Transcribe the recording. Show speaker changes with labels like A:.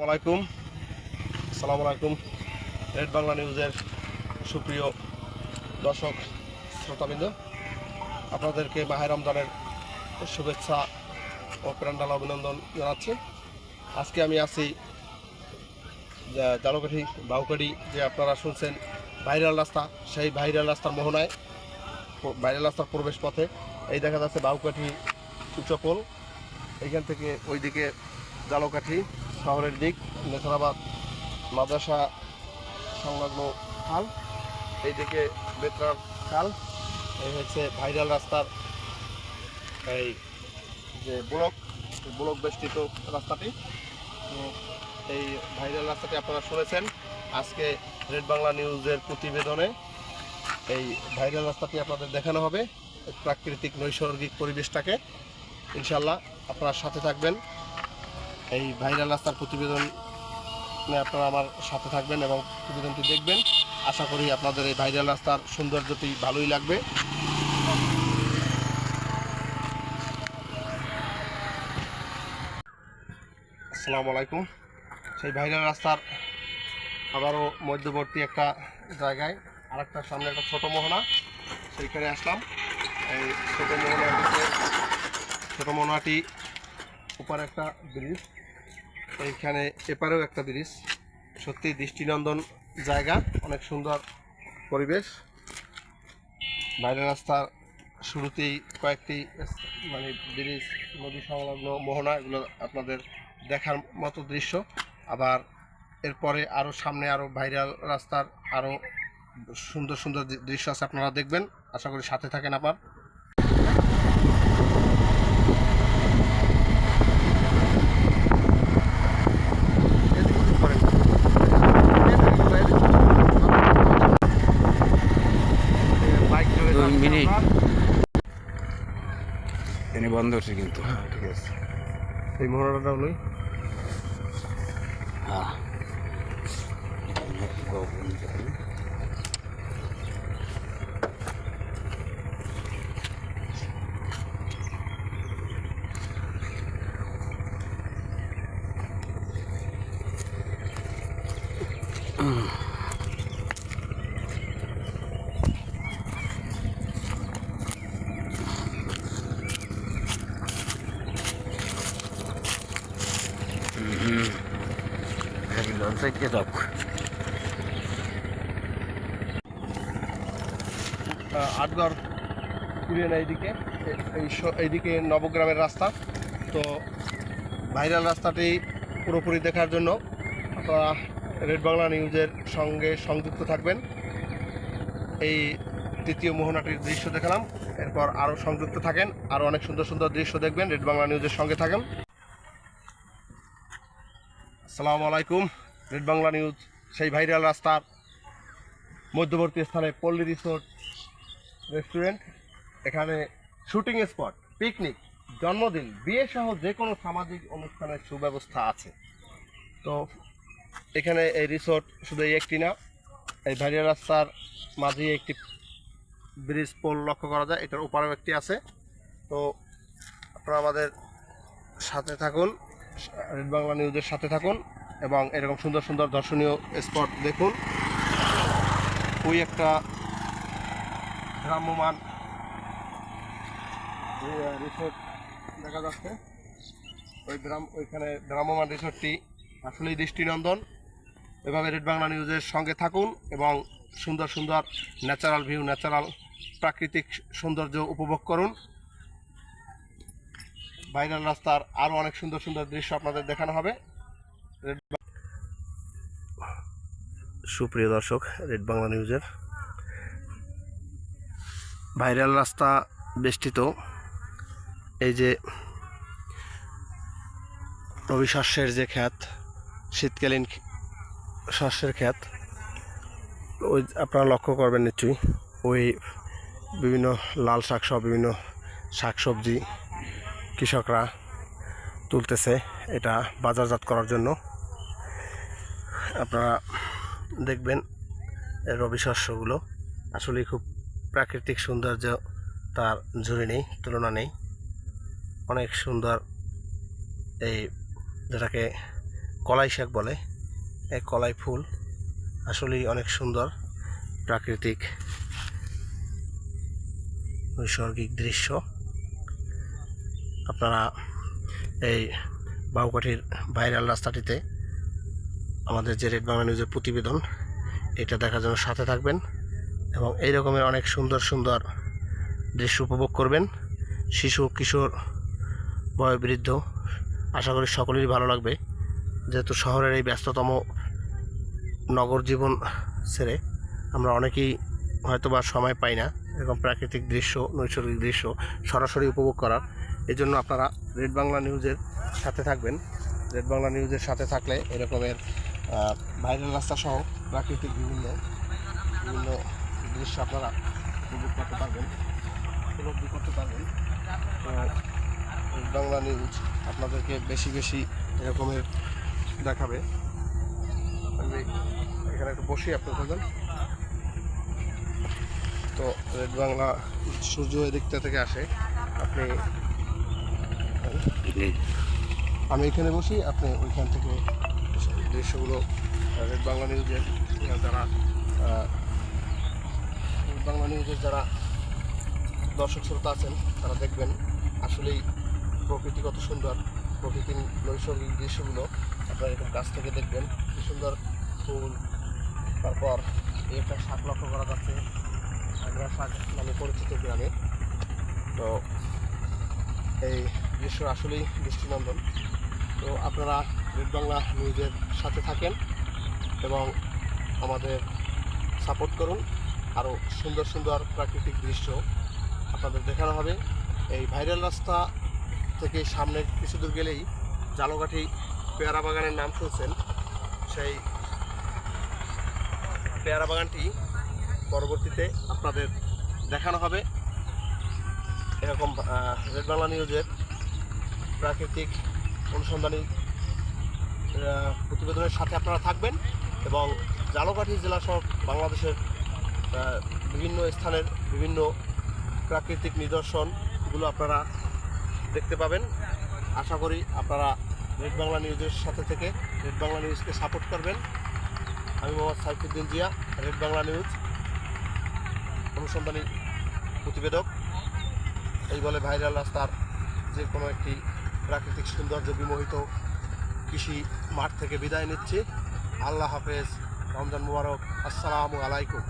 A: আসসালামু আলাইকুম। রেড বাংলা নিউজের সুপ্রিয় দর্শক শ্রোতাবৃন্দ, আপনাদেরকে মাহে রমজানের শুভেচ্ছা ও প্রাণঢালা অভিনন্দন জানাচ্ছি। আজকে আমি আছি জালকাঠি বাউকাঠি, যে আপনারা শুনছেন ভাইরাল রাস্তা, সেই ভাইরাল রাস্তার মোহনায়, ভাইরাল রাস্তার প্রবেশ পথে এই দেখা যাচ্ছে বাউকাঠি উচ্চপোল। এইখান থেকে ওইদিকে জালকাঠি শহরের দিক, নেছারাবাদ মাদ্রাসা সংলগ্ন খাল, এইদিকে বেতরার খাল। এই হচ্ছে ভাইরাল রাস্তার এই যে ব্লক বেষ্টিত রাস্তাটি। তো এই ভাইরাল রাস্তাটি আপনারা শুনেছেন। আজকে রেড বাংলা নিউজের প্রতিবেদনে এই ভাইরাল রাস্তাটি আপনাদের দেখানো হবে, প্রাকৃতিক নৈসর্গিক পরিবেশটাকে। ইনশাল্লাহ আপনারা সাথে থাকবেন, এই ভাইরাল রাস্তার প্রতিবেদন আপনারা আমার সাথে থাকবেন এবং প্রতিবেদনটি দেখবেন। আশা করি আপনাদের এই ভাইরাল রাস্তার সৌন্দর্যটি ভালোই লাগবে। আসসালামু আলাইকুম। সেই ভাইরাল রাস্তার আবারও মধ্যবর্তী একটা জায়গায় আরেকটা সামনে একটা ছোটো মোহনা, সেইখানে আসলাম। এই ছোটো মোহনাটি উপরে একটা ব্রিজ, এইখানে এপারেও একটা ব্রিজ। সত্যি দৃষ্টিনন্দন জায়গা, অনেক সুন্দর পরিবেশ। বাইরের রাস্তার শুরুতেই কয়েকটি ব্রিজ, নদী সংলগ্ন মোহনা, এগুলো আপনাদের দেখার মতো দৃশ্য। আবার এরপরে আরও সামনে আরও ভাইরাল রাস্তার আরও সুন্দর সুন্দর দৃশ্য আছে, আপনারা দেখবেন। আশা করি সাথে থাকেন আবার।
B: বন্ধ হচ্ছে কিন্তু।
A: ঠিক আছে, এই মোহনাটা হলোই আটগড় কুড়িয়ে এইদিকে নবগ্রামের রাস্তা। তো ভাইরাল রাস্তাটি পুরোপুরি দেখার জন্য আপনারা রেড বাংলা নিউজের সঙ্গে সংযুক্ত থাকবেন। এই তৃতীয় মোহনাটির দৃশ্য দেখালাম, এরপর আরও সংযুক্ত থাকেন, আরও অনেক সুন্দর সুন্দর দৃশ্য দেখবেন। রেড বাংলা নিউজের সঙ্গে থাকেন। আসসালামু আলাইকুম। রেড বাংলা নিউজ সেই ভাইরাল রাস্তার মধ্যবর্তী স্থানে পল্লী রিসোর্ট রেস্টুরেন্ট, এখানে শুটিং স্পট, পিকনিক, জন্মদিন, বিয়ে সহ যে কোনো সামাজিক অনুষ্ঠানের সুব্যবস্থা আছে। তো এখানে এই রিসোর্ট শুধু এই একটি না, এই ভাইরাল রাস্তার মাঝে একটি ব্রিজ পোল লক্ষ্য করা যায়, এটার উপরেও একটি আছে। তো আপনারা আমাদের সাথে থাকুন, রেড বাংলা নিউজের সাথে থাকুন এবং এরকম সুন্দর সুন্দর দর্শনীয় স্পট দেখুন। ওই একটা ভ্রাম্যমান রিসোর্ট দেখা যাচ্ছে, ওইখানে ভ্রাম্যমান রিসোর্টটি আসলেই দৃষ্টিনন্দন। এভাবে রেড বাংলা নিউজের সঙ্গে থাকুন এবং সুন্দর সুন্দর ন্যাচারাল ভিউ, ন্যাচারাল প্রাকৃতিক সৌন্দর্য উপভোগ করুন। ভাইরাল রাস্তার আরও অনেক সুন্দর সুন্দর দৃশ্য আপনাদের দেখানো হবে। সুপ্রিয় দর্শক, রেড বাংলা নিউজের ভাইরাল রাস্তা বেষ্টিত এই যে রবি শস্যের যে ক্ষেত, শীতকালীন শস্যের ক্ষেত, ওই আপনারা লক্ষ্য করবেন নিশ্চয়ই, ওই বিভিন্ন লাল শাক সহ বিভিন্ন শাকসবজি কৃষকরা তুলতেছে, এটা বাজারজাত করার জন্য। আপনারা দেখবেন রবি শস্যগুলো আসলেই খুব প্রাকৃতিক সৌন্দর্য, তার ঝুড়ি নেই, তুলনা নেই। অনেক সুন্দর, এই যেটাকে কলাই শাক বলে। এই কলাই ফুল আসলেই অনেক সুন্দর প্রাকৃতিক নৈসর্গিক দৃশ্য। আপনারা এই বাউকাঠির ভাইরাল রাস্তাটিতে আমাদের যে রেড বাংলা নিউজের প্রতিবেদন এটা দেখার জন্য সাথে থাকবেন এবং এই রকমের অনেক সুন্দর সুন্দর দৃশ্য উপভোগ করবেন। শিশু কিশোর বয়োবৃদ্ধ আশা করি সকলেরই ভালো লাগবে, যেহেতু শহরের এই ব্যস্ততম নগর জীবন ছেড়ে আমরা অনেকেই হয়তোবা সময় পাই না এরকম প্রাকৃতিক দৃশ্য নৈসর্গিক দৃশ্য সরাসরি উপভোগ করার। এই জন্য আপনারা রেড বাংলা নিউজের সাথে থাকবেন। রেড বাংলা নিউজের সাথে থাকলে এরকমের ভাইরাল রাস্তা সহ প্রাকৃতিক বিভিন্ন দৃশ্য আপনারা উপভোগ করতে পারবেন, উপলব্ধি করতে পারবেন। তো রেড বাংলা নিউজ আপনাদেরকে বেশি বেশি এরকমের দেখাবে। আমি এখানে একটু বসি আপনার বলবেন। তো রেড বাংলা সূর্য এদিকটা থেকে আসে, আপনি আমি এখানে বসি, আপনি ওইখান থেকে দৃশ্যগুলো রেড বাংলা নিউজের যারা রেড বাংলা নিউজের যারা দর্শক শ্রোতা আছেন তারা দেখবেন আসলেই প্রকৃতি কত সুন্দর। প্রকৃতির নৈসর্গিক দৃশ্যগুলো আপনারা এরকম কাছ থেকে দেখবেন, কি সুন্দর ফুল। তারপর একটা শাক লক্ষ্য করা যাচ্ছে, আগ্রা শাক নামে পরিচিত গ্রামে। তো এই দৃশ্য আসলেই দৃষ্টিনন্দন। তো আপনারা রেড বাংলা নিউজের সাথে থাকেন এবং আমাদের সাপোর্ট করুন। আরও সুন্দর সুন্দর প্রাকৃতিক দৃশ্য আপনাদের দেখানো হবে। এই ভাইরাল রাস্তা থেকে সামনে কিছু দূর গেলেই জালকাঠি পেয়ারা বাগানের নাম শুনছেন, সেই পেয়ারা বাগানটি পরবর্তীতে আপনাদের দেখানো হবে। এরকম রেড বাংলা নিউজের প্রাকৃতিক অনুসন্ধানী প্রতিবেদনের সাথে আপনারা থাকবেন এবং জালকাঠি জেলা সহ বাংলাদেশের বিভিন্ন স্থানের বিভিন্ন প্রাকৃতিক নিদর্শনগুলো আপনারা দেখতে পাবেন। আশা করি আপনারা রেড বাংলা নিউজের সাথে থেকে রেড বাংলা নিউজকে সাপোর্ট করবেন। আমি মোহাম্মদ সাইফুদ্দিন জিয়া, রেড বাংলা নিউজ অনুসন্ধানী প্রতিবেদক। এই বলে ভাইরাল রাস্তার যে কোনো একটি প্রাকৃতিক সৌন্দর্য বিমোহিত কৃষি মাঠ থেকে বিদায় নিচ্ছি। আল্লাহ হাফেজ, রমজান মুবারক, আসসালামু আলাইকুম।